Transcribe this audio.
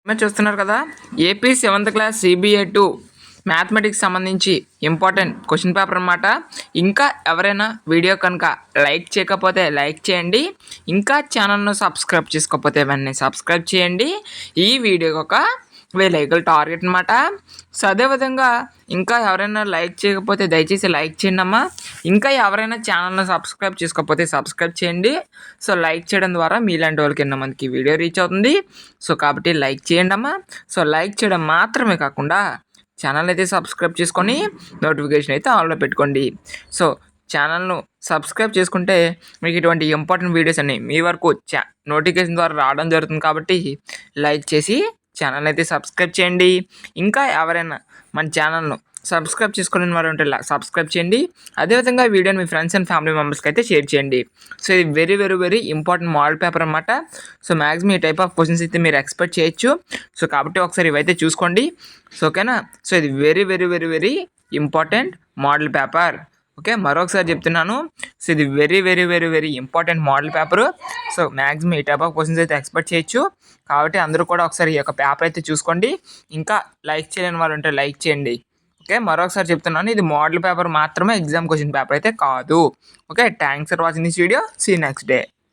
మీరు చూస్తున్నారు కదా, AP 7th class CBA 2 mathematics సంబంధించి ఇంపార్టెంట్ క్వశ్చన్ పేపర్ అన్నమాట. ఇంకా ఎవరైనా వీడియో కనుక లైక్ చేయకపోతే లైక్ చేయండి. ఇంకా ఛానల్ను సబ్స్క్రైబ్ చేసుకోకపోతే వెంటనే సబ్స్క్రైబ్ చేయండి. ఈ వీడియోకి ఒక 1000 లైకులు టార్గెట్ అనమాట. సో అదేవిధంగా ఇంకా ఎవరైనా లైక్ చేయకపోతే దయచేసి లైక్ చేయండి అమ్మా. ఇంకా ఎవరైనా ఛానల్ను సబ్స్క్రైబ్ చేసుకోకపోతే సబ్స్క్రైబ్ చేయండి. సో లైక్ చేయడం ద్వారా మీలాంటి వాళ్ళకి ఎంతమందికి వీడియో రీచ్ అవుతుంది. సో కాబట్టి లైక్ చేయండి అమ్మా. సో లైక్ చేయడం మాత్రమే కాకుండా ఛానల్ అయితే సబ్స్క్రైబ్ చేసుకొని నోటిఫికేషన్ అయితే ఆన్లో పెట్టుకోండి. సో ఛానల్ను సబ్స్క్రైబ్ చేసుకుంటే మీకు ఇటువంటి ఇంపార్టెంట్ వీడియోస్ అన్నీ మీ వరకు నోటిఫికేషన్ ద్వారా రావడం జరుగుతుంది. కాబట్టి లైక్ చేసి ఛానల్ అయితే సబ్స్క్రైబ్ చేయండి. ఇంకా ఎవరైనా మన ఛానల్ను సబ్స్క్రైబ్ చేసుకోలేని వారు ఉంటే సబ్స్క్రైబ్ చేయండి. అదేవిధంగా ఈ వీడియోని మీ ఫ్రెండ్స్ అండ్ ఫ్యామిలీ మెంబర్స్కి అయితే షేర్ చేయండి. సో ఇది very very very important model paper అనమాట. సో మ్యాక్సిమం ఈ టైప్ ఆఫ్ క్వశ్చన్స్ అయితే మీరు ఎక్స్పెక్ట్ చేయొచ్చు. సో కాబట్టి ఒకసారి ఇవైతే చూసుకోండి. సో ఓకేనా. సో ఇది very very very very important model paper. Okay, మరొకసారి చెప్తున్నాను. సో ఇది very very very very important model paper. So maximum ఈ టైప్ ఆఫ్ క్వశ్చన్స్ అయితే ఎక్స్పెక్ట్ చేయొచ్చు. కాబట్టి అందరూ కూడా ఒకసారి ఈ యొక్క పేపర్ అయితే చూసుకోండి. ఇంకా లైక్ చేయలేని వాళ్ళు ఉంటే లైక్ చేయండి. ఓకే, మరొకసారి చెప్తున్నాను, ఇది మోడల్ పేపర్ మాత్రమే, ఎగ్జామ్ క్వశ్చన్ పేపర్ అయితే కాదు. Okay, thanks for watching this video. See next day.